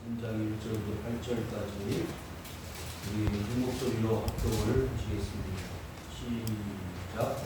3장 1절부터 8절까지 우리 묵목소리로 합독을 하시겠습니다. 시작.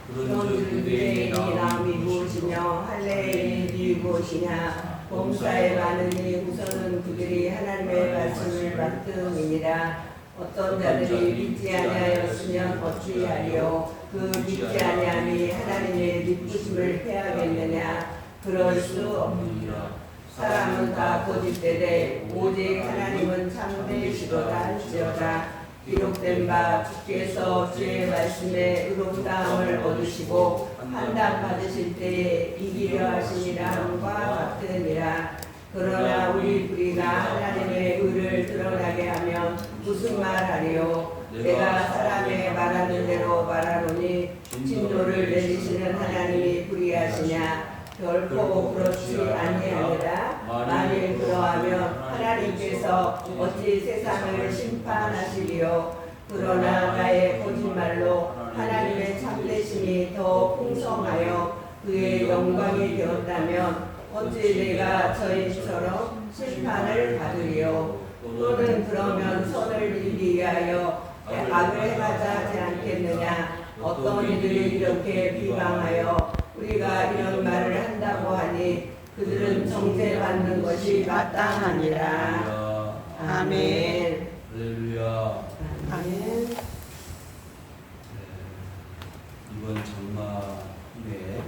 그런즉 내 이름이 무엇이며 할례의 일이 무엇이냐. 범사에 많으니 우선은 그들이 하나님의 말씀을 받음이니라. 어떤 자들이 믿지 아니하였으면 어찌하리요. 그 믿지 아니함이 하나님의 믿으심을 패하겠느냐. 그럴 수 없느니라. 사람은 다 거짓되되 오직 하나님은 참되시도다 할지어다. 기록된 바 주께서 주의 말씀에 의롭다함을 얻으시고 판단 받으실 때에 이기려 하시니라 함과 같으니라. 그러나 우리 불의가 하나님의 의를 드러나게 하면 무슨 말하리요. 내가 사람의 말하는 대로 말하노니 진노를 내리시는 하나님이 불의하시냐. 결코 그렇지 아니하니라. 만일 그러하면 하나님께서 어찌 세상을 심판하시리요. 그러나 나의 거짓말로 하나님의 참되심이 더 풍성하여 그의 영광이 되었다면 어찌 내가 저희처럼 심판을 받으리요. 또는 그러면 선을 이루기 위하여 악을 행하자 하지 않겠느냐. 어떤 이들이 이렇게 비방하여 우리가 이런 말을 한다고 하니 그들은 정죄받는 것이 마땅하니라. 아멘. 할렐루야. 아멘. 이번 장마에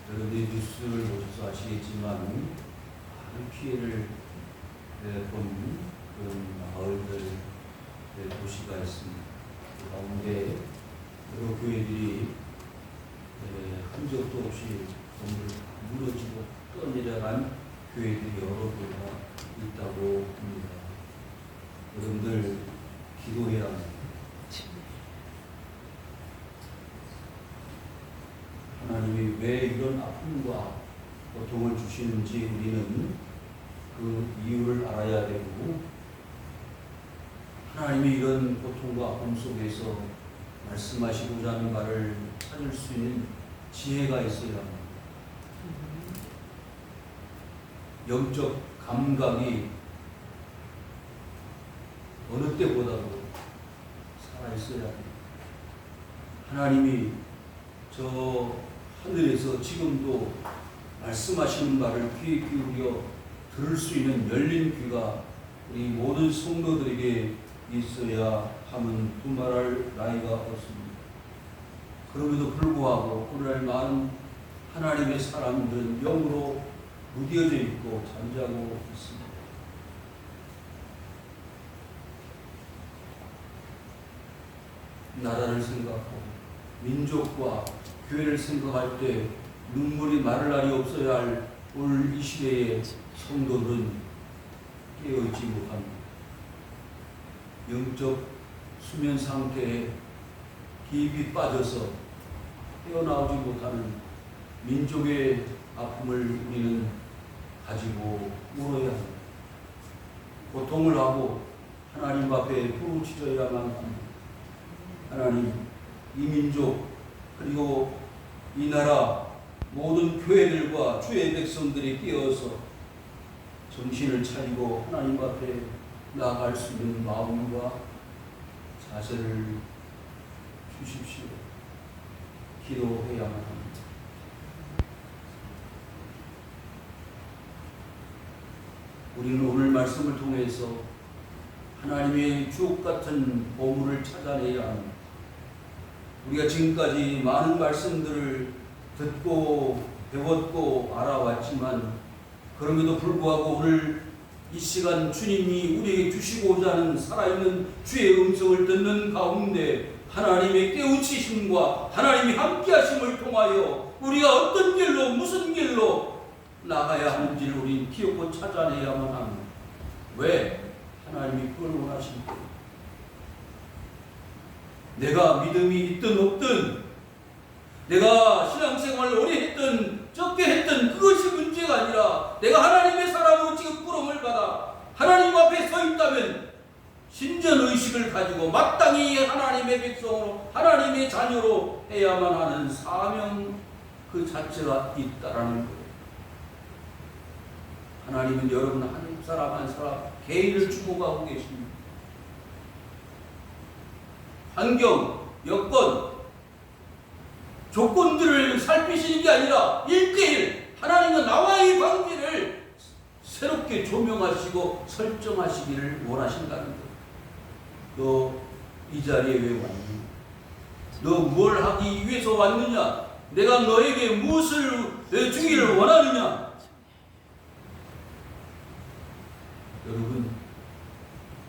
여러분들이 뉴스를 보셔서 아시겠지만 많은 피해를 본 그런 마을들, 도시가 있습니다. 그 가운데 여러 교회들이 흔적도 없이 건물 무너지고 떠내려간 교회들이 여러 교회가 있다고 합니다. 여러분들 기도해야 합니다. 하나님이 왜 이런 아픔과 고통을 주시는지 우리는 그 이유를 알아야 되고, 하나님이 이런 고통과 아픔 속에서 말씀하시고자 하는 말을 찾을 수 있는 지혜가 있어야 합니다. 영적 감각이 어느 때보다도 살아있어야 합니다. 하나님이 저 하늘에서 지금도 말씀하시는 말을 귀에 기울여 들을 수 있는 열린 귀가 우리 모든 성도들에게 있어야 함은 두말할 나이가 없습니다. 그럼에도 불구하고 오늘날 많은 하나님의 사람들은 영으로 무뎌져 있고 잠자고 있습니다. 나라를 생각하고 민족과 교회를 생각할 때 눈물이 마를 날이 없어야 할 오늘 이 시대의 성도들은 깨어있지 못합니다. 영적 수면 상태에 깊이 빠져서 헤어나오지 못하는 민족의 아픔을 우리는 가지고 울어야 합니다. 고통을 하고 하나님 앞에 부르짖어야만 합니다. 하나님, 이 민족 그리고 이 나라 모든 교회들과 주의 백성들이 깨어서 정신을 차리고 하나님 앞에 나아갈 수 있는 마음과 자세를 주십시오. 기도해야만 합니다. 우리는 오늘 말씀을 통해서 하나님의 주옥같은 보물을 찾아내야 합니다. 우리가 지금까지 많은 말씀들을 듣고 배웠고 알아왔지만 그럼에도 불구하고 오늘 이 시간 주님이 우리에게 주시고자 하는 살아있는 주의 음성을 듣는 가운데 하나님의 깨우치심과 하나님이 함께하심을 통하여 우리가 어떤 길로 무슨 길로 나가야 하는지를 우리 기억고 찾아내야만 합니다. 왜? 하나님이 그걸 원하십니까? 내가 믿음이 있든 없든, 내가 신앙생활을 오래 했든 적게 했든 그것이 문제가 아니라 내가 하나님의 사람으로 지금 부름을 받아 하나님 앞에 서 있다면 신전의식을 가지고 마땅히 하나님의 백성으로 하나님의 자녀로 해야만 하는 사명 그 자체가 있다라는 거예요. 하나님은 여러분 한 사람 한 사람 개인을 축복하고 계십니다. 환경, 여건, 조건들을 살피시는 게 아니라 1대1 하나님과 나와의 관계를 새롭게 조명하시고 설정하시기를 원하신다는 것. 너 이 자리에 왜 왔니? 너 뭘 하기 위해서 왔느냐? 내가 너에게 무엇을 주기를 원하느냐? 여러분,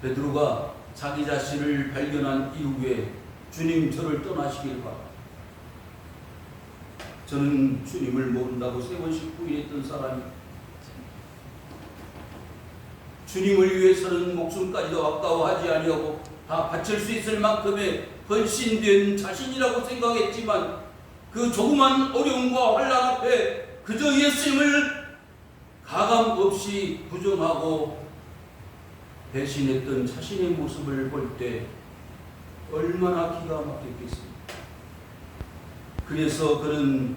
베드로가 자기 자신을 발견한 이후에 주님 저를 떠나시길 바랍니다. 저는 주님을 모른다고 3번씩 부인했던 사람이 주님을 위해서는 목숨까지도 아까워하지 아니하고 다 바칠 수 있을 만큼의 헌신된 자신이라고 생각했지만 그 조그만 어려움과 환난 앞에 그저 예수님을 가감 없이 부정하고 배신했던 자신의 모습을 볼 때 얼마나 기가 막혔겠습니까? 그래서 그는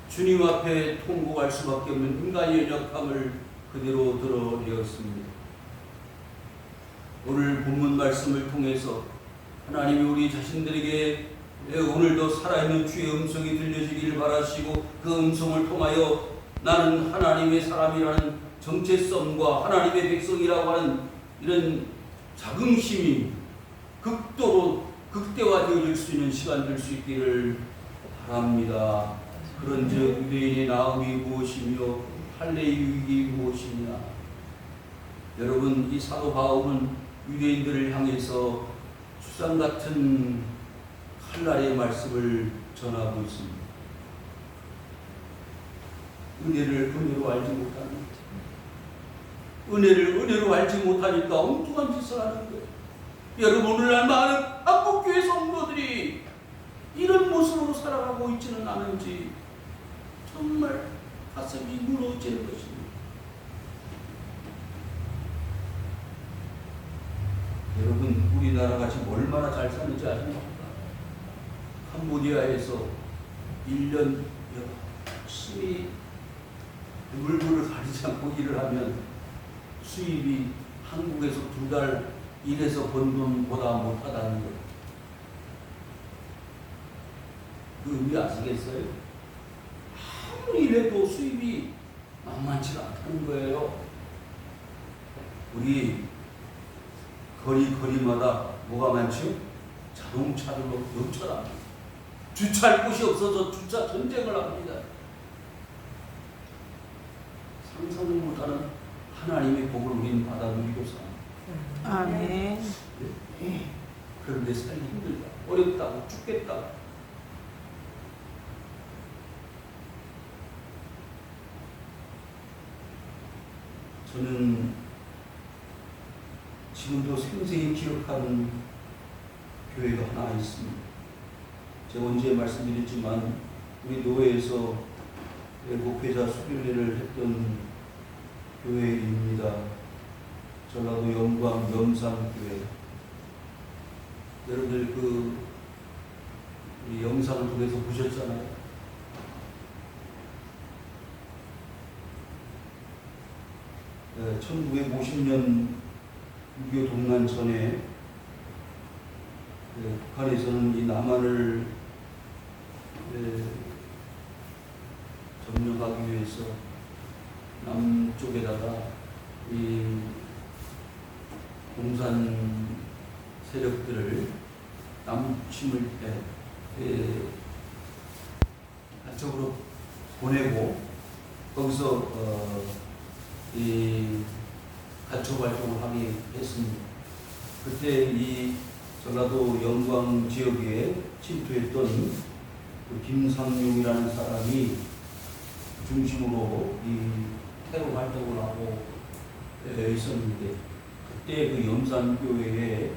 주님 앞에 통곡할 수밖에 없는 인간의 연약함을 그대로 드러내었습니다. 오늘 본문 말씀을 통해서 하나님이 우리 자신들에게 오늘도 살아있는 주의 음성이 들려지기를 바라시고 그 음성을 통하여 나는 하나님의 사람이라는 정체성과 하나님의 백성이라고 하는 이런 자긍심이 극도로 극대화되어질 수 있는 시간 될 수 있기를 바랍니다. 그런즉 유대인의 나음이 무엇이며 할례의 유익이 무엇이냐. 여러분, 이 사도 바울은 유대인들을 향해서 추상 같은 칼날의 말씀을 전하고 있습니다. 은혜로 알지 못하는 은혜로 알지 못하니까 엉뚱한 짓을 하는 거예요. 여러분, 오늘날 많은 한국교회 성도들이 이런 모습으로 살아가고 있지는 않은지 정말 가슴이 무너지는 것입니다. 여러분, 우리나라가 지금 얼마나 잘 사는지 아십니까? 캄보디아에서 1년 열심히 물불을 가리지 않고 일을 하면 수입이 한국에서 2달 일해서 번 돈보다 못하다는 거예요. 그 의미 아시겠어요? 아무리 일해도 수입이 만만치 않다는 거예요. 우리 거리마다 뭐가 많죠? 자동차들로 넘쳐납니다. 주차할 곳이 없어서 주차 전쟁을 합니다. 상상도 못하는 하나님의 복을 우리는 받아 누리고 삽니다. 아멘. 그런데 살기 힘들다. 어렵다고 죽겠다고. 저는 지금도 생생히 기억하는 교회가 하나 있습니다. 제가 언제 말씀드렸지만 우리 노회에서 목회자 수련회를 했던 교회입니다. 전라도 영광 염산교회. 여러분들 우리 영상을 통해서 보셨잖아요. 네, 1950년 6.25 동란 전에 북한에서는 이 남한을 점령하기 위해서 남쪽에다가 이 공산 세력들을 남침을 한쪽으로 보내고 거기서 이 간첩 활동을 하게 했습니다. 그때 이 전라도 영광 지역에 침투했던 그 김상용이라는 사람이 중심으로 이 테러 활동을 하고 있었는데 그때 그 염산교회에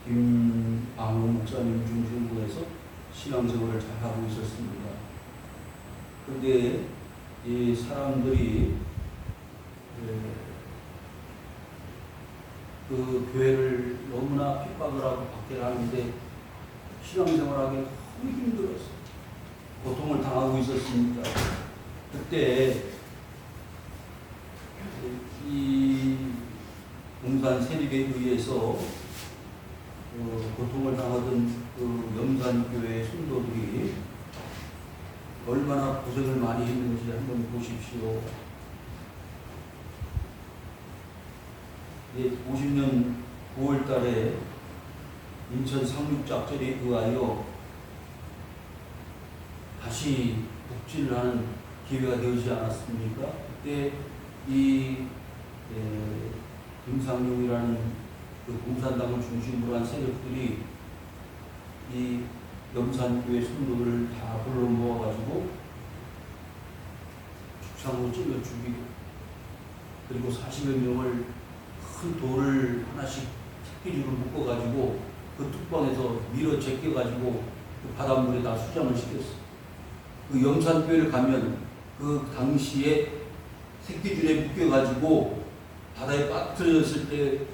김방호 목사님 중심으로 해서 신앙생활을 잘 하고 있었습니다. 그런데 이 사람들이 그 교회를 너무나 핍박을 하고 박해를 하는데 신앙생활하기 너무 힘들었어요. 고통을 당하고 있었습니다. 그때 이 염산 세력에 의해서 고통을 당하던 그 염산교회 성도들이 얼마나 고생을 많이 했는지 한번 보십시오. 50년 9월 달에 인천 상륙작전에 의하여 다시 북진을 하는 기회가 되지 않았습니까? 그때 이 김상용이라는 그 공산당을 중심으로 한 세력들이 이 염산교회 성도들을 다 불러 모아가지고 죽상으로 찔러 죽이고, 그리고 40여 명을 큰 돌을 하나씩 새끼줄로 묶어가지고 그 뚝방에서 밀어 제껴가지고 그 바닷물에다 수장을 시켰어. 그 염산교회를 가면 그 당시에 새끼줄에 묶여가지고 바다에 빠뜨려졌을 때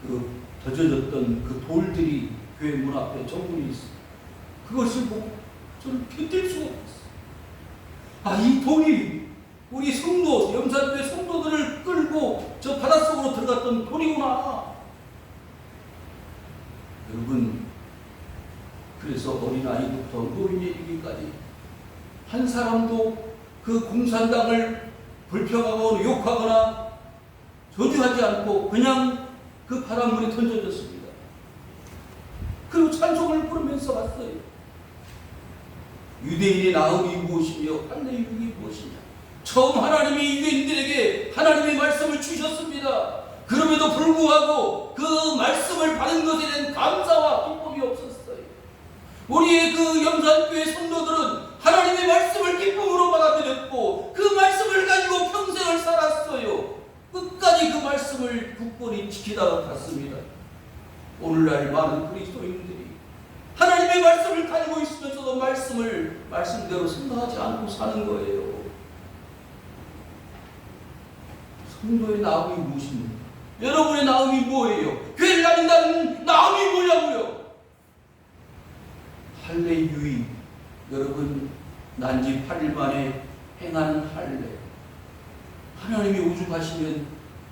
그 던져졌던 그 돌들이 교회 문 앞에 정문이 있어. 그것을 보고 저는 견딜 수가 없었어. 이 돌이 우리 성도, 염산교회 성도들을 끌고 저 바닷속으로 들어갔던 돌이구나. 여러분, 그래서 어린아이부터 노인에 이르기까지 한 사람도 그 공산당을 불평하거나 욕하거나 저주하지 않고 그냥 그 바닷물에 던져졌습니다. 그리고 찬송을 부르면서 왔어요. 유대인의 나음이 무엇이며 할례유익이 무엇이냐. 처음 하나님이 유대인들에게 하나님의 말씀을 주셨습니다. 그럼에도 불구하고 그 말씀을 받은 것에 대한 감사와 기쁨이 없었어요. 우리의 그 염산교회 성도들은 하나님의 말씀을 기쁨으로 받아들였고 그 말씀을 가지고 평생을 살았어요. 끝까지 그 말씀을 굳건히 지키다가 갔습니다. 오늘날 많은 그리스도인들이 하나님의 말씀을 가지고 있으면서도 말씀을 말씀대로 생각하지 않고 사는 거예요. 성도의 나음이 무엇입니까? 여러분의 나음이 뭐예요? 교회를 다닌다는 나음이 뭐냐고요? 할례유익. 여러분, 난지 8일 만에 행한 할례. 하나님이 오죽하시면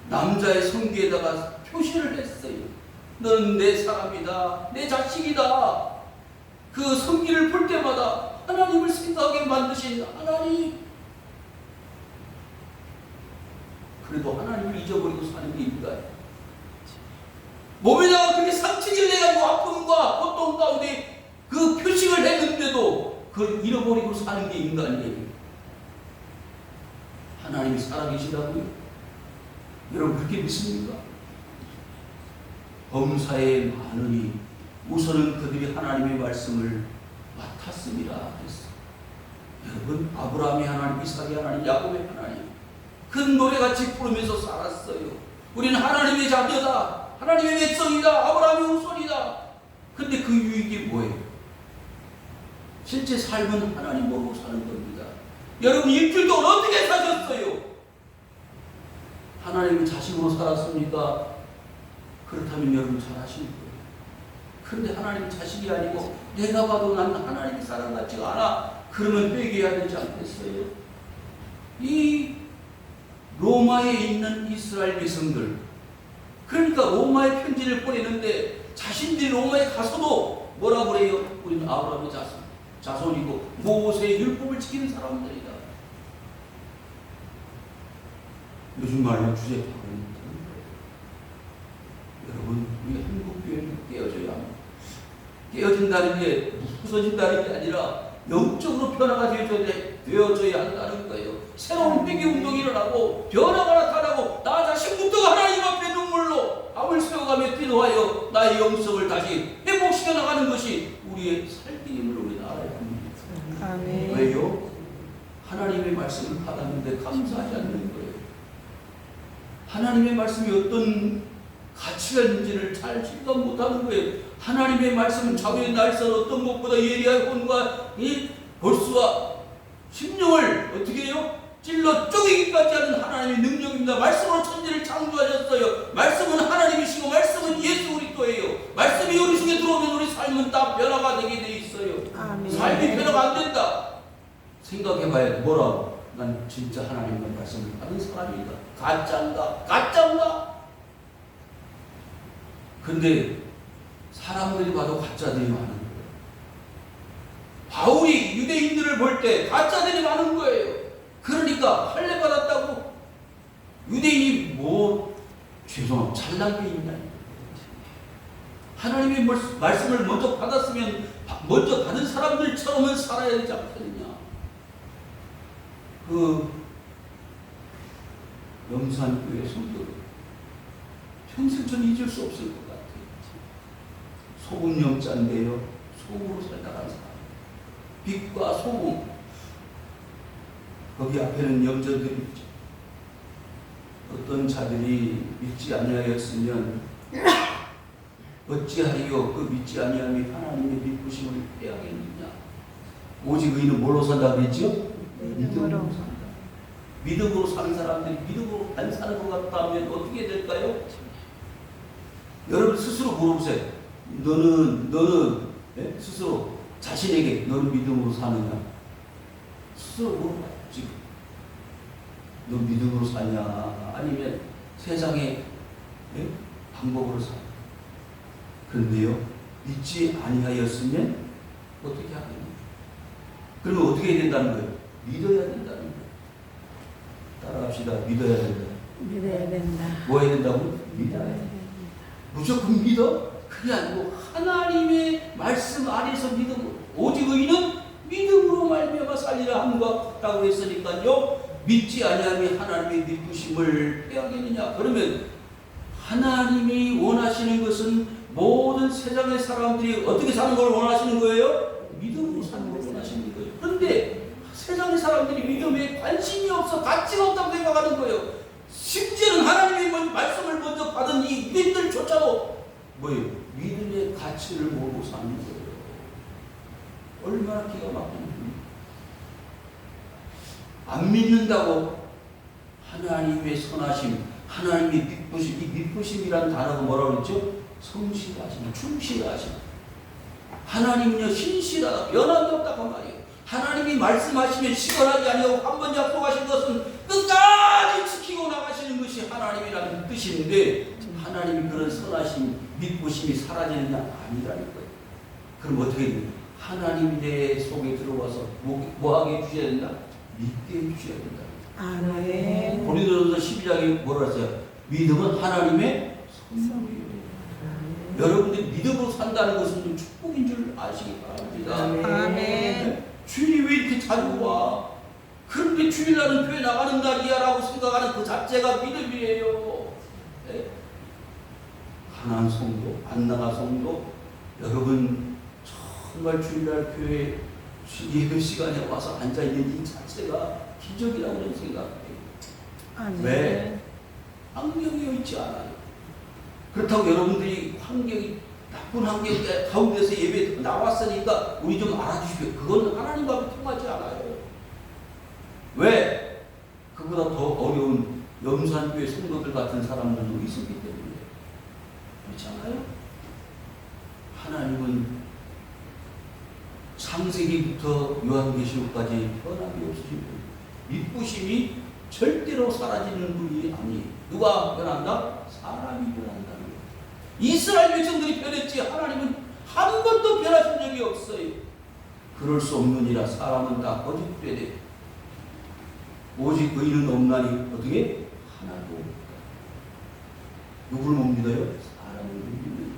남자의 성기에다가 표시를 했어요. 너는 내 사람이다, 내 자식이다. 그 성기를 볼 때마다 하나님을 생각하게 만드신 하나님. 그래도 하나님을 잊어버리고 사는 게 인간이에요. 몸에다가 그렇게 상처를 내가지고 아픔과 고통 가운데 그 표식을 했는데도 그걸 잃어버리고 사는 게 인간이에요. 하나님이 살아계시다고요? 여러분 그렇게 믿습니까? 범사에 많으니 우선은 그들이 하나님의 말씀을 맡았습니다. 그랬어. 여러분, 아브라함의 하나님, 이삭의 하나님, 야곱의 하나님, 그 노래같이 부르면서 살았어요. 우리는 하나님의 자녀다, 하나님의 백성이다, 아브라함의 후손이다. 근데 그 유익이 뭐예요? 실제 삶은 하나님 모르고 사는 겁니다. 여러분, 일주일 동안 어떻게 사셨어요? 하나님의 자식으로 살았습니까? 그렇다면 여러분 잘하실 거예요. 그런데 하나님 자식이 아니고 내가 봐도 나는 하나님의 사람 같지가 않아. 그러면 회개해야 되지 않겠어요? 이 로마에 있는 이스라엘 백성들, 그러니까 로마에 편지를 보내는데 자신들이 로마에 가서도 뭐라고 그래요? 우리는 아브라함의 자손이고 모세의 율법을 지키는 사람들이다. 요즘 말로 주제파는 거예요. 여러분, 우리 한국교회는 깨어져야 합니다. 깨어진다는 게 부서진다는 게 아니라 영적으로 변화가 되어져야 한다는 거예요. 새로운 회개운동이 일어나고 변화가 나타나고 나 자신부터가 하나님 앞에 눈물로 밤을 새워가며 기도하여 나의 영성을 다시 회복시켜 나가는 것이 우리의 살길임을 우리는 알아야 합니다. 아멘. 왜요? 하나님의 말씀을 받았는데 감사하지 않는 거예요. 하나님의 말씀이 어떤 가치가 있는지를 잘 실감 못하는 거예요. 하나님의 말씀은 자기의 날선 어떤 것보다 예리한 혼과 이 볼수와 심령을 어떻게 해요? 찔러 쪼개기까지 하는 하나님의 능력입니다. 말씀으로 천지를 창조하셨어요. 말씀은 하나님이시고 말씀은 예수 그리스도예요. 말씀이 우리 속에 들어오면 우리 삶은 다 변화가 되게 돼 있어요. 아멘. 삶이 변화가 안 된다. 생각해봐야 뭐라고? 난 진짜 하나님의 말씀을 받은 사람이다. 가짜인가? 가짜인가? 근데 사람들이 봐도 가짜들이 많은 거예요. 바울이 유대인들을 볼 때 가짜들이 많은 거예요. 그러니까 할례 받았다고 유대인이 뭐 죄송합니다. 잘난 게 있냐. 하나님의 말씀을 먼저 받았으면 먼저 받은 사람들처럼은 살아야 되지 않겠느냐. 그 영산교회 성도들 평생 전 잊을 수 없을 것 같아요. 소금 영자인데요. 소금으로 살다간 사람. 빛과 소금. 거기 앞에는 영전들이 있죠. 어떤 자들이 믿지 아니하였으면 어찌하리요 그 믿지 아니함이 하나님의 믿으심을 빼앗겠느냐. 오직 의인은 뭘로 산다 그랬죠? 믿음으로 산다. 믿음으로 사는 사람들이 믿음으로 안 사는 것 같다면 어떻게 될까요? 여러분 스스로 물어보세요. 너는 스스로 자신에게 너는 믿음으로 사느냐? 스스로 물어봐요. 지금 너 믿음으로 사냐? 아니면 세상의 방법으로 사냐? 그런데요, 믿지 아니하였으면 어떻게 하겠냐? 그러면 어떻게 해야 된다는 거예요? 믿어야 된다는 거예요. 따라갑시다. 믿어야 된다. 믿어야 된다. 뭐 해야 된다고? 믿어야 된다. 무조건 믿어? 그게 아니고 하나님의 말씀 안에서 믿음으로. 오직 의인은 믿음으로 말미암아 살리라 함과 같다고 했으니까요. 믿지 아니하면 하나님의 믿으심을 빼앗겠느냐. 그러면 하나님이 원하시는 것은 모든 세상의 사람들이 어떻게 사는 걸 원하시는 거예요? 믿음으로 사는 걸 원하시는 거예요. 그런데 세상의 사람들이 믿음에 관심이 없어 가치가 없다고 생각하는 거예요. 심지어는 하나님의 말씀을 먼저 받은 이 유대인들조차도 뭐예요? 믿음의 가치를 모르고 사는 거예요. 얼마나 기가 막힌 일입니까? 안 믿는다고 하나님의 선하심, 하나님의 믿부심, 이 믿부심이라는 단어가 뭐라고 그랬죠? 성실하심, 충실하심. 하나님은요 신실하다, 변함이 없다 그 말이에요. 하나님이 말씀하시면 시원하지 아니하고 한 번 약속하신 것은 끝까지 지키고 나가시는 것이 하나님이라는 뜻인데 하나님이 그런 선하심, 믿부심이 사라지느냐? 아니라는 거예요. 그럼 어떻게 돼요? 하나님이 내 속에 들어와서 뭐하게 해주셔야 된다? 믿게 해주셔야 된다. 아멘. 고린도전서 12장에 뭐라 했어요? 믿음은 하나님의 선물이에요. 여러분들이 믿음으로 산다는 것은 좀 축복인 줄 아시기 바랍니다. 아멘. 네? 주일이 왜 이렇게 자주 와? 그런데 주일날은 교회 나가는 날이야라고 생각하는 그 자체가 믿음이에요. 네? 가난 성도, 안 나가 성도, 여러분 정말 주일날 교회 예배 시간에 와서 앉아있는 이 자체가 기적이라고 저는 생각해요. 왜? 환경이 있지 않아요. 그렇다고 여러분들이 나쁜 환경 가운데서 예배 나왔으니까 우리 좀 알아주십시오. 그건 하나님과 통하지 않아요. 왜? 그보다 더 어려운 염산교회 성도들 같은 사람들도 있었기 때문에. 그렇지 않아요? 하나님은 창세기부터 요한계시록까지 변함이 없으신 분. 믿부심이 절대로 사라지는 분이 아니에요. 누가 변한다? 사람이 변한다는 거예요. 이스라엘 백성들이 변했지 하나님은 한 번도 변하신 적이 없어요. 그럴 수 없느니라 사람은 다 거짓되되 오직 의인은 없나니 어떻게? 하나도 없다. 누구를 못 믿어요? 사람을 못 믿는.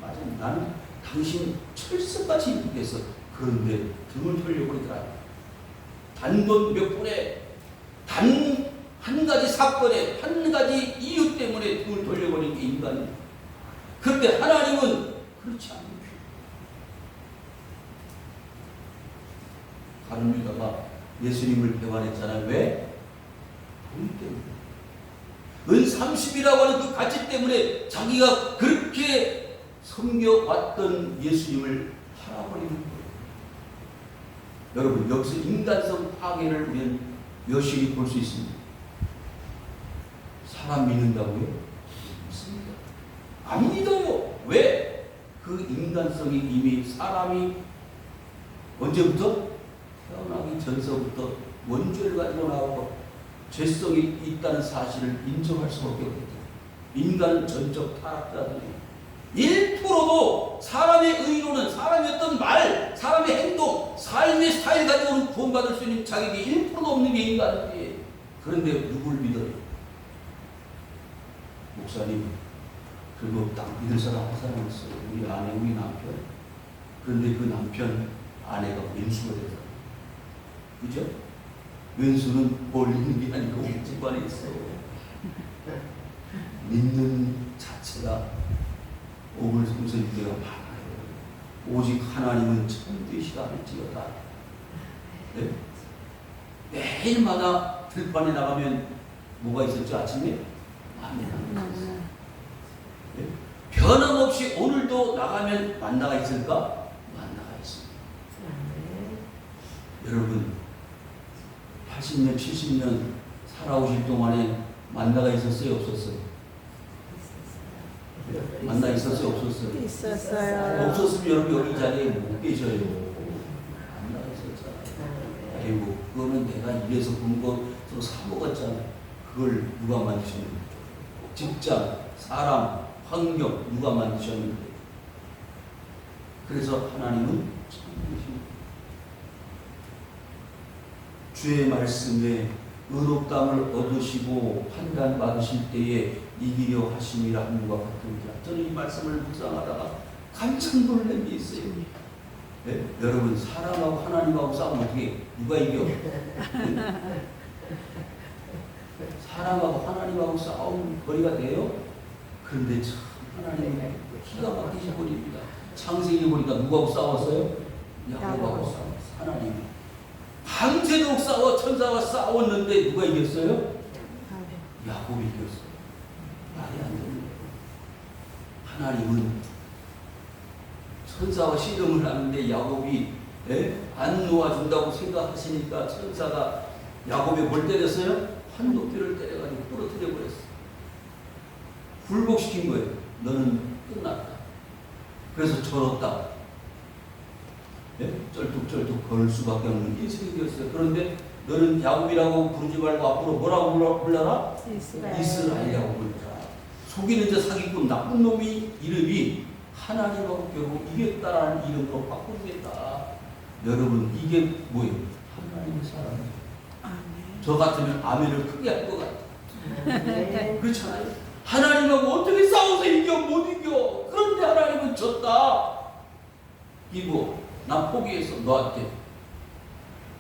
맞아. 나는 당신 철석같이 믿겠어. 그런데 등을 돌려버리더라. 단돈 몇 분에 단 한 가지 사건에 한 가지 이유 때문에 등을 돌려버린 게 인간이에요. 그런데 하나님은 그렇지 않아요. 가룟 유다가 예수님을 배반했잖아요. 왜? 돈 때문에. 은 30이라고 하는 그 가치 때문에 자기가 그렇게 섬겨왔던 예수님을 팔아버리는 거예요. 여러분 여기서 인간성 파괴를 우리는 여실히 볼 수 있습니다. 사람 믿는다고요? 믿습니다. 안 믿어요. 왜? 그 인간성이 이미 사람이 언제부터? 태어나기 전서부터 원죄를 가지고 나오고 죄성이 있다는 사실을 인정할 수밖에 없기 때문에 인간은 전적 타락자들이에요. 1%도 사람의 의로는 사람의 어떤 말, 사람의 행동, 삶의 스타일 가지고는 구원받을 수 있는 자격이 1%도 없는 게 인간이에요. 그런데 누굴 믿어요? 목사님, 그리고 딱 믿을 사람 한 사람 있어요. 우리 아내, 우리 남편. 그런데 그 남편, 아내가 왼수가 되잖아요. 그죠? 왼수는 뭘 믿는 게 아니고 우리 집안에 있어요. 믿는 자체가 오물송설 때가 많아요. 오직 하나님은 천대시가 할지어다. 네? 매일마다 들판에 나가면 뭐가 있었죠? 아침에? 만나가 있었어요. 네? 변함없이 오늘도 나가면 만나가 있을까? 만나가 있습니다. 여러분 80년, 70년 살아오실 동안에 만나가 있었어요? 없었어요? 만나 있었어요? 없었어요? 있었어요. 없었으면 여러분 여기 자리에 못 계셔요. 만나가 있었잖아요. 아이고 그거는 내가 입에서 본 거 서로 사 먹었잖아요. 그걸 누가 만드셨는데? 직장, 사람, 환경 누가 만드셨는데? 그래서 하나님은 참으십니다. 주의 말씀에 의롭다함을 얻으시고 판단받으실 때에 이기려 하심이라 함과 같으니라. 저는 이 말씀을 묵상하다가 깜짝 놀란 게 있어요. 네? 여러분 사람하고 하나님하고 싸우면 어떻게 누가 이겨? 네? 사람하고 하나님하고 싸움 거리가 돼요? 그런데 참 하나님이 기가 막히신 분입니다. 창세기 보니까 누구하고 싸웠어요? 야곱하고 싸웠어요. 하나님이 밤새도록 싸워 천사와 싸웠는데 누가 이겼어요? 야곱이 이겼어요. 말이 안 됩니다. 하나님은 천사와 씨름을 하는데 야곱이 안 놓아준다고 생각하시니까 천사가 야곱에 뭘 때렸어요? 한도끼를 때려가지고 부러뜨려 버렸어요. 굴복시킨 거예요. 너는 끝났다. 그래서 절었다. 쩔뚝쩔뚝 걸 수밖에 없는 인생이 되었어요. 그런데 너는 야곱이라고 부르지 말고 앞으로 뭐라고 불러라? 이스라엘이라고 불러라. 속이는 자 사기꾼 나쁜 놈이 이름이 하나님하고 결국 이겼다라는 이름으로 바꾸겠다. 여러분 이게 뭐예요? 하나님의 사랑이에요. 저 같으면 아멘을 크게 할 것 같아요. 그렇잖아요. 하나님하고 어떻게 싸워서 이겨? 못 이겨. 그런데 하나님은 졌다. 이거 난 포기해서 너한테.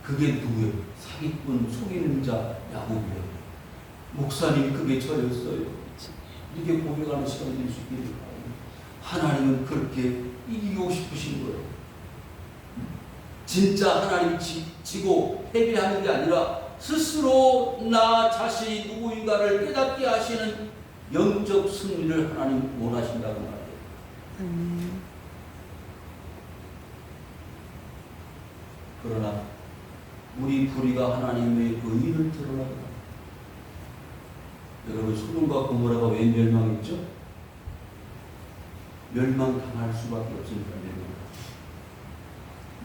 그게 누구예요? 사기꾼 속이는 자 야곱이에요. 목사님이 그게 저였어요. 이렇게 고백하는 시간이 될 수 있기를 바랍니다. 하나님은 그렇게 이기고 싶으신 거예요. 진짜 하나님 지고 패배하는 게 아니라 스스로 나 자신이 누구인가를 깨닫게 하시는 영적 승리를 하나님 원하신다고 말해요. 그러나 우리 불의가 하나님의 의를 드러납니다. 여러분 소돔과 고모라가 왜 멸망했죠? 멸망당할 수밖에 없으니까 멸망.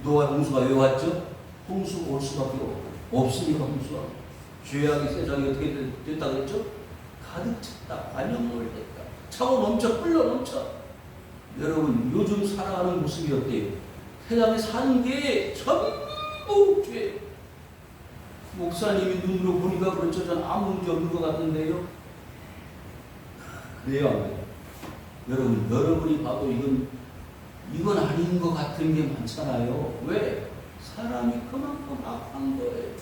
노아 홍수가 왜 왔죠? 홍수가 올 수밖에 없으니까 홍수가. 죄악의 세상이 어떻게 됐다 그랬죠? 가득 찼다. 관용을 됐다. 차고 넘쳐 흘러 넘쳐. 여러분 요즘 살아가는 모습이 어때요? 세상에 사는 게 전부 죄. 목사님이 눈으로 보니까 그렇죠. 전 아무 문제 없는 것 같은데요. 그래요, 안 그래요? 여러분이 봐도 이건 아닌 것 같은 게 많잖아요. 왜? 사람이 그만큼 악한 거예요.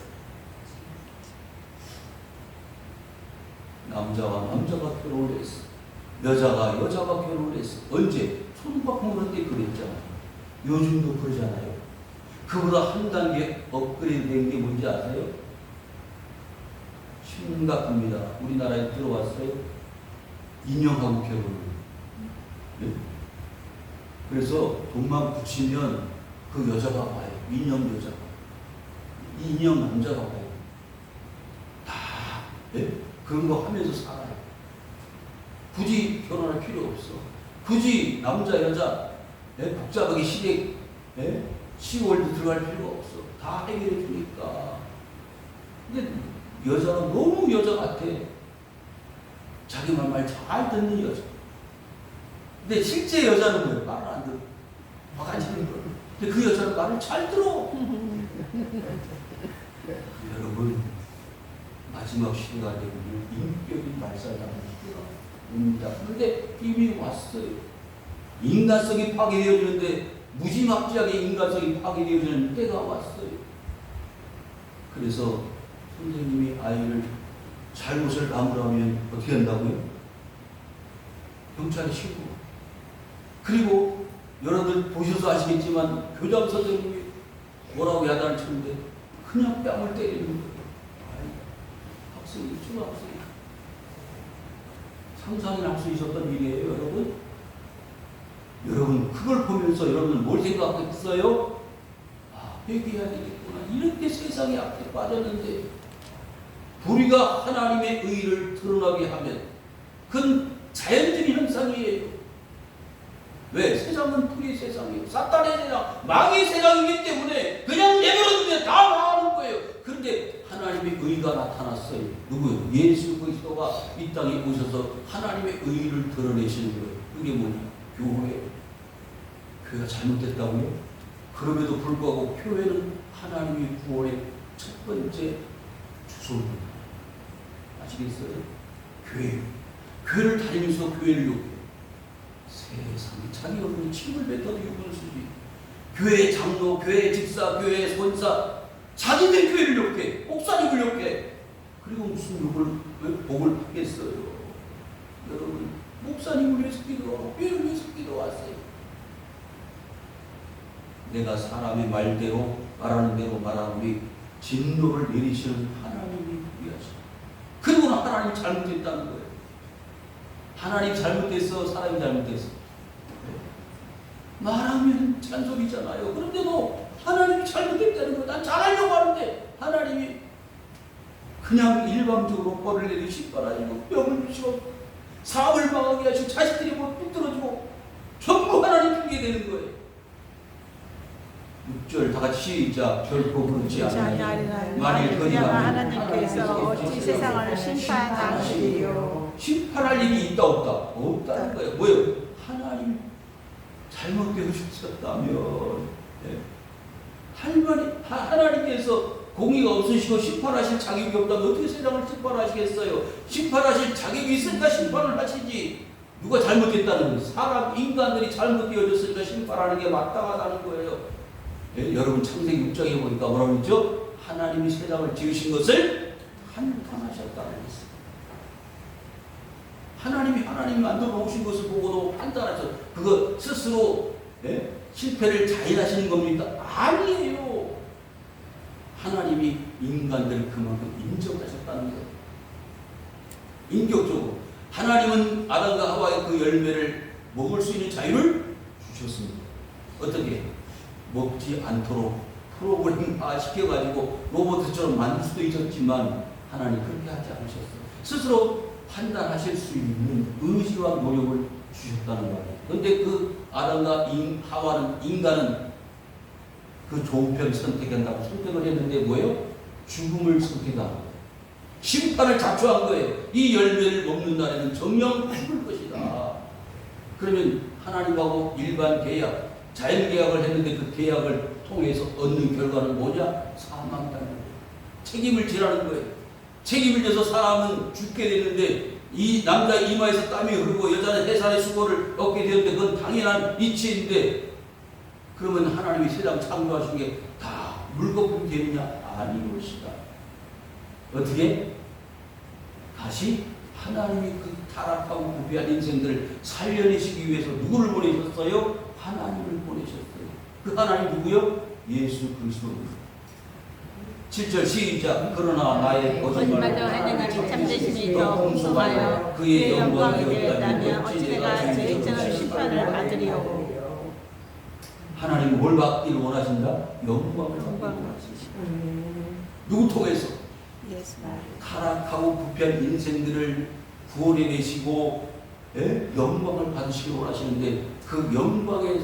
남자와 남자가 결혼을 했어. 여자가 결혼을 했어. 언제? 초등학교 때 그랬잖아요. 요즘도 그러잖아요. 그보다 한 단계 업그레이드 된 게 뭔지 아세요? 심각합니다. 우리나라에 들어왔어요. 인형하고 결혼을. 네? 그래서 돈만 붙이면 그 여자가 와요. 인형 여자가. 인형 남자가 와요. 다 네? 그런 거 하면서 살아요. 굳이 결혼할 필요 없어. 굳이 남자 여자 네? 복잡하게 시댁 네? 시월도 들어갈 필요가 없어. 다 해결해 주니까. 근데 여자는 너무 여자 같아. 자기 말 잘 듣는 여자. 근데 실제 여자는 뭐예요? 말을 안 들어. 바가지는 거. 근데 그 여자는 말을 잘 들어. 여러분, 마지막 시대가 되면 인격이 발달하는 시대가 옵니다. 그런데 이미 왔어요. 인간성이 파괴되어지는데 무지막지하게 인간성이 파괴되어지는 때가 왔어요. 그래서 선생님이 아이를 잘못을 나무라면 어떻게 한다고요? 경찰에 신고. 그리고 여러분들 보셔서 아시겠지만 교장 선생님이 뭐라고 야단을 치는데 그냥 뺨을 때리는 거예요. 학생이, 초등학생이. 상상이나 할 수 있었던 일이에요, 여러분. 여러분, 그걸 보면서 여러분은 뭘 생각했어요? 아, 회개해야 되겠구나. 이렇게 세상에 앞에 빠졌는데, 우리가 하나님의 의를 드러나게 하면, 그건 자연적인 현상이에요. 왜? 세상은 불의 세상이에요. 사탄의 세상, 마귀의 세상이기 때문에 그냥 내버려두면 다 망하는 거예요. 그런데 하나님의 의가 나타났어요. 누구요? 예수 그리스도가 이 땅에 오셔서 하나님의 의를 드러내시는 거예요. 그게 뭐냐? 교회. 교회가 잘못됐다고요? 그럼에도 불구하고 교회는 하나님의 구원의 첫 번째 주소입니다. 아시겠어요? 교회. 교회를 다니면서 교회를 욕해요. 세상에 자기 여러분이 침을 뱉어도 욕을 쓰지. 교회 장로, 교회 집사, 교회 권사, 자기들 교회를 욕해. 목사님을 욕해. 그리고 무슨 욕을, 왜 복을 받겠어요? 여러분, 목사님을 위해서 기도하고 교회를 위해서 기도하세요. 내가 사람의 말대로 말하는 대로 말하니 진노를 내리시는 하나님이 위하시오. 그리고 하나님이 잘못했다는 거예요. 하나님 잘못됐어, 사람이 잘못됐어. 말하면 잔소리잖아요. 그런데도 하나님이 잘못됐다는 거. 난 잘하려고 하는데 하나님이 그냥 일방적으로 벌을 내리고 신발하시고 병을 주시고 사업을 망하게 하시고 자식들이 뭐 삐뚤어지고 전부 하나님 핑계 되는 거예요. 6절 다 같이 시작. 결코 그렇지 않으니 만일 그리하면 하나님께서 어찌 세상을 심판하시리요. 심판할 일이 있다 없다? 없다는 거예요. 뭐예요? 하나님 잘못되어 주셨다면 하나님께서 공의가 없으시고 심판하실 자격이 없다면 어떻게 세상을 심판하시겠어요? 심판하실 자격이 있으니까 심판을 하시지. 누가 잘못했다는 거예요? 사람, 인간들이 잘못되어졌으니까 심판하는 게 마땅하다는 거예요. 여러분 창세기 6장에 보니까 뭐라고 그랬죠? 하나님이 세상을 지으신 것을 판단하셨다는 것입니다. 하나님이 만들어 놓으신 것을 보고도 판단하셔. 그거 스스로 실패를 자인하시는 겁니까? 아니에요. 하나님이 인간들을 그만큼 인정하셨다는 거예요. 인격적으로. 하나님은 아담과 하와의 그 열매를 먹을 수 있는 자유를 주셨습니다. 어떻게? 먹지 않도록 프로그램화 시켜가지고 로봇처럼 만들 수도 있었지만 하나님 그렇게 하지 않으셨어요. 스스로 판단하실 수 있는 의지와 노력을 주셨다는 거예요. 그런데 그 아담과 하와는, 인간은 그 좋은 편을 선택한다고 선택을 했는데 뭐예요? 죽음을 선택한 거예요. 심판을 자초한 거예요. 이 열매를 먹는 날에는 정령 죽을 것이다. 그러면 하나님하고 일반 계약, 자연 계약을 했는데 그 계약을 통해서 얻는 결과는 뭐냐? 사망이라는 거예요. 책임을 지라는 거예요. 책임을 져서 사람은 죽게 되는데 이 남자 이마에서 땀이 흐르고 여자는 해산의 수고를 얻게 되는데 그건 당연한 이치인데 그러면 하나님이 세상 창조하신 게 다 물거품이 되느냐? 아닌 것이다. 어떻게? 다시 하나님이 그 타락하고 부패한 인생들을 살려내시기 위해서 누구를 보내셨어요? 하나님을 보내셨어요. 그 하나님 누구요? 예수 그리스도입니다. 7절 시작. 그러나 나의 거짓말로 하나님이 참되심이더 공송하여 그의 영광이 되었다면 어찌 내가 제일정한 심판을 받으리요. 하나님은 뭘 받기를 원하신다? 영광을 받기를 원하십니다. 누구 통해서? 타락하고 부패한 인생들을 구원해내시고 영광을 받으시길 원하시는데 그 영광의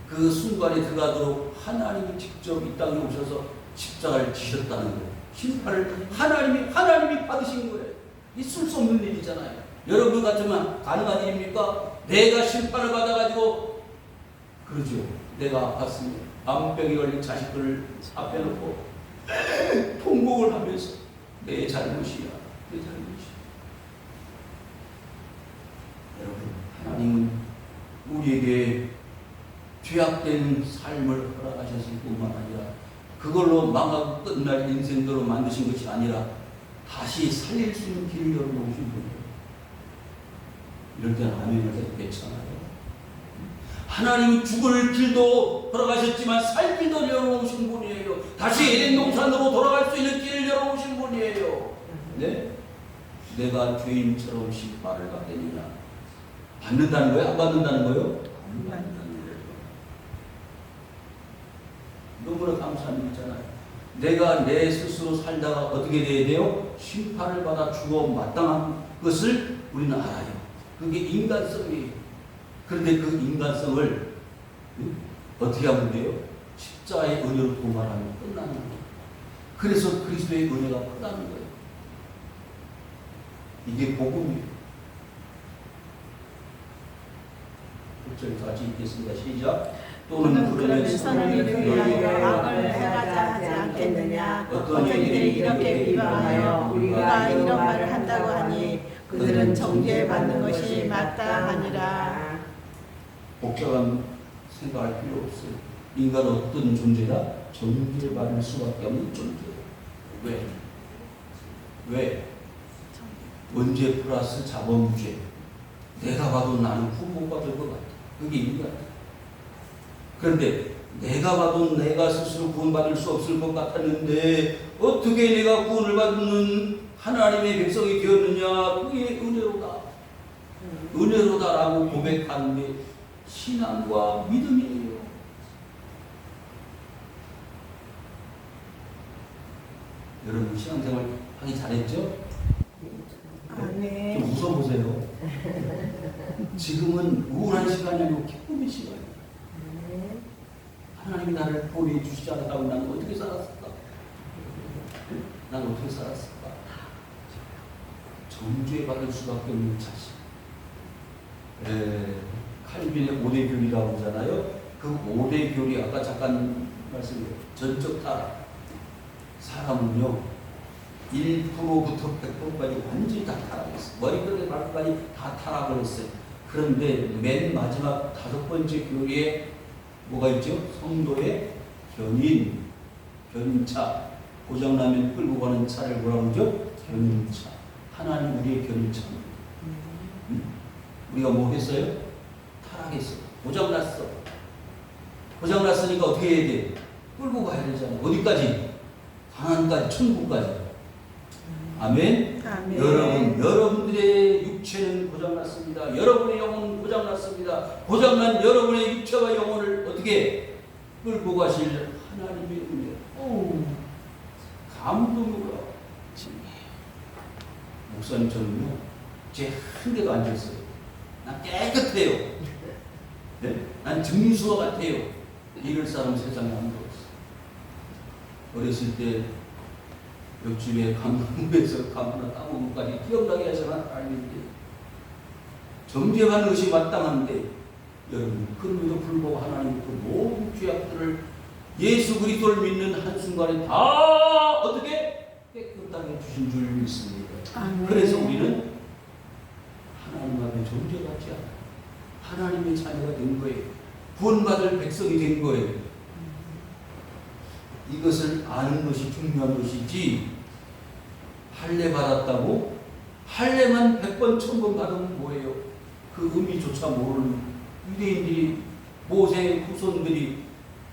그 순간에 들어가도록 하나님이 직접 이 땅에 오셔서 십자가를 지셨다는 거예요. 심판을 하나님이 받으신 거예요. 있을 수 없는 일이잖아요. 여러분 같으면 가능한 일입니까? 내가 심판을 받아가지고 그러죠. 내가 아팠으면 암병이 걸린 자식들을 앞에 놓고 통곡을 하면서 내 잘못이야, 내 잘못이야. 여러분, 하나님은 우리에게 죄악된 삶을 허락하셨을 뿐만 아니라 그걸로 망하고 끝날 인생대로 만드신 것이 아니라 다시 살릴 수 있는 길을 열어놓으신 분이에요. 이럴 때는 아멘을 해도 괜찮아요. 하나님은 죽을 길도 허락하셨지만 살 길도 열어놓으신 분이에요. 다시 에덴 동산으로 돌아갈 수 있는 길을 열어놓으신 분이에요. 네? 내가 죄인처럼 심판을 받겠느냐? 받는다는 거예요? 안 받는다는 거예요? 안 받는다는 거예요. 너무나 감사한 일이잖아요. 내가 내 스스로 살다가 어떻게 돼야 돼요? 심판을 받아 죽어 마땅한 것을 우리는 알아요. 그게 인간성이에요. 그런데 그 인간성을 어떻게 하면 돼요? 십자가의 은혜로 도말하면 끝나는 거예요. 그래서 그리스도의 은혜가 끝나는 거예요. 이게 복음이에요. 1절 같이 읽겠습니다. 시작. 또는 그러면 선을 위하여 악을 행하자 하지 않겠느냐. 어떤 이들이 이렇게 비방하여 우리가 이런 말을 한다고 하니 그들은 정죄받는 것이 마땅하니라. 복잡한 생각할 필요 없어요. 인간은 어떤 존재다? 정죄받을 수밖에 없는 존재예요. 왜? 왜? 원죄 플러스 자범죄. 내가 봐도 나는 구원받을 것 같아. 그게 인간이야. 그런데 내가 봐도 내가 스스로 구원받을 수 없을 것 같았는데 어떻게 내가 구원을 받는 하나님의 백성이 되었느냐? 그게 은혜로다. 은혜로다라고 고백하는 게 신앙과 믿음이에요. 여러분 신앙생활 하기 잘했죠? 아멘. 좀 웃어보세요. 지금은 우울한 시간이 아니고 기쁨의 시간이에요. 하나님이 나를 보내주시지 않았다고 나는 어떻게 살았을까? 난 어떻게 살았을까? 정죄받을 수밖에 없는 자식. 칼빈의 5대 교리라고 하잖아요. 그 5대 교리 아까 잠깐 말씀드렸죠. 전적 타락. 사람은요 1%부터 100%까지 완전히 다 타락했어요. 머리끝에 발끝까지 다 타락을 했어요. 그런데 맨 마지막 5번째 교리에 뭐가 있죠? 성도의 견인, 견인차. 고장나면 끌고 가는 차를 뭐라고 그러죠? 견인차. 하나님 우리의 견인차입니다. 우리가 뭐 했어요? 타락했어. 고장났어. 고장났으니까 어떻게 해야 돼? 끌고 가야 되잖아. 어디까지? 가나안까지, 천국까지. 아멘? 아멘. 여러분들의 육체는 고장났습니다. 여러분의 영혼은 고장났습니다. 고장난 여러분의 육체와 영혼을 어떻게 끌고 가실 하나님의 은혜. 감동이구나. 목사님처럼요, 제 한 개도 안 졌어요. 난 깨끗해요. 네? 난 증수와 같아요. 이럴 사람 세상에 아무도 없어. 어렸을 때 옆집에 강남에서 가문을 따먹기까지 기억나게 하셔서 알는데 정죄받는 것이 마땅한데 여러분 그럼에도 불구하고 하나님 그 모든 죄악들을 예수 그리스도를 믿는 한순간에 다 어떻게 깨끗하게 주신 줄 믿습니다. 아멘. 그래서 우리는 하나님 앞에 존재받지 않아요. 하나님의 자녀가 된 거예요. 구원받을 백성이 된 거예요. 이것을 아는 것이 중요한 것이지 할례 받았다고 할례만 100번 1000번 받으면 뭐예요? 그 의미조차 모르는 유대인들이 모세의 후손들이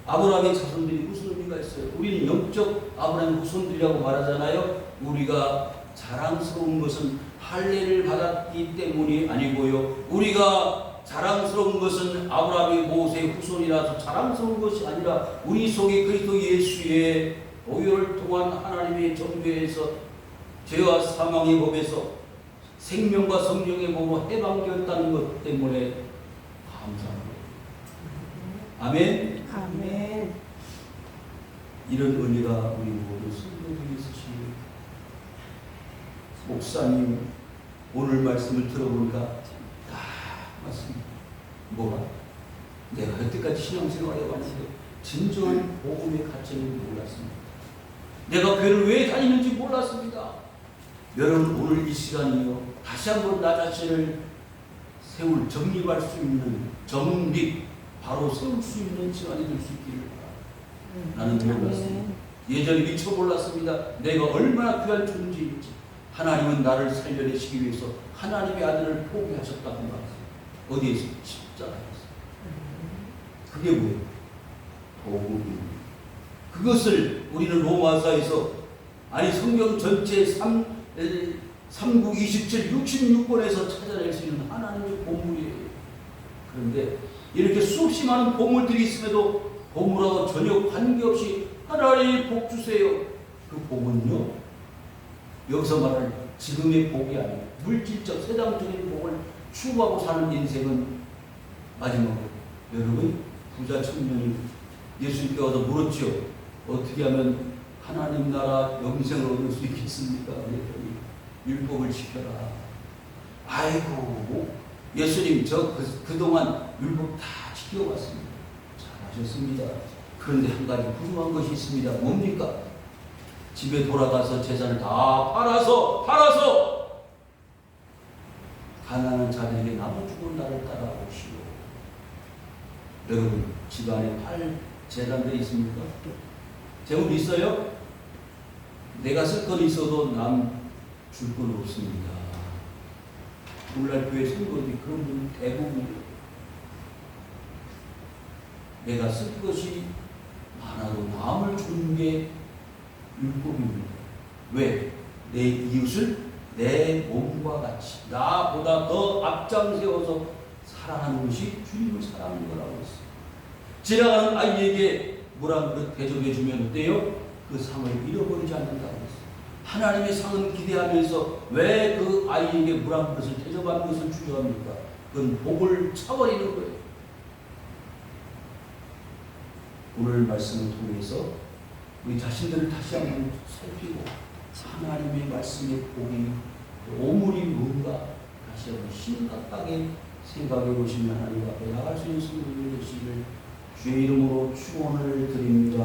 아브라함의 자손들이 무슨 의미가 있어요? 우리는 영적 아브라함의 후손들이라고 말하잖아요. 우리가 자랑스러운 것은 할례를 받았기 때문이 아니고요. 우리가 자랑스러운 것은 아브라함이 모세의 후손이라서 자랑스러운 것이 아니라 우리 속에 그리스도 예수의 보혈을 통한 하나님의 정죄에서 죄와 사망의 법에서 생명과 성령의 법으로 해방되었다는 것 때문에 감사합니다. 아멘. 아멘. 이런 은혜가 우리 모두 성도들이 있으시니 목사님, 오늘 말씀을 들어보니까 딱 맞습니다. 뭐가? 내가 여태까지 신앙생활을 해왔는데 진정한 복음의 가치를 몰랐습니다. 내가 교회를 왜 다니는지 몰랐습니다. 여러분 오늘 이 시간이요 다시 한번 나 자신을 세울 정립할 수 있는 정립 바로 세울 수 있는 시간이 될 수 있기를 바랍니다. 나는 몰랐습니다. 예전에 미처 몰랐습니다. 내가 얼마나 귀한 존재인지. 하나님은 나를 살려내시기 위해서 하나님의 아들을 포기하셨다고 말했어요. 어디에서? 십자가에서. 그게 뭐예요? 복음입니다. 그것을 우리는 로마서에서 아니 성경 전체 3국 27, 66권에서 찾아낼 수 있는 하나님의 보물이에요. 그런데 이렇게 수없이 많은 보물들이 있음에도 보물하고 전혀 관계없이 하나님 복 주세요. 그 복은요 여기서 말하는 지금의 복이 아니에요. 물질적 세상적인 복을 추구하고 사는 인생은 마지막으로 여러분 부자 청년이 예수님께 와서 물었죠. 어떻게 하면 하나님 나라 영생을 얻을 수 있겠습니까? 그랬더니 율법을 지켜라. 아이고 예수님 저 그동안 율법 다 지켜왔습니다. 잘하셨습니다. 그런데 한 가지 부족한 것이 있습니다. 뭡니까? 집에 돌아가서 재산을 다 팔아서 가난한 자들에게 나눠주고 나를 따라오시오. 여러분 집안에 팔 재산들이 있습니까? 재물 있어요? 내가 쓸 건 있어도 남 줄 건 없습니다. 오늘날 교회 성도들이 그런 분 대부분이에요. 내가 쓸 것이 많아도 남을 주는 게 율법입니다. 왜? 내 이웃을 내 몸과 같이 나보다 더 앞장세워서 사랑하는 것이 주님을 사랑하는 거라고 했어요. 지나가는 아이에게 물 한 그릇 대접해주면 어때요? 그 상을 잃어버리지 않는다고 했어요. 하나님의 상은 기대하면서 왜 그 아이에게 물 한 그릇을 대접하는 것을 중요합니까? 그건 복을 차버리는 거예요. 오늘 말씀을 통해서 우리 자신들을 다시 한번 살피고 하나님의 말씀의 복이 오물이 뭔가 다시 한번 심각하게 생각해 보시면 하나님 앞에 나갈 수 있는 성도들이 되시기를 주의 이름으로 축원을 드립니다.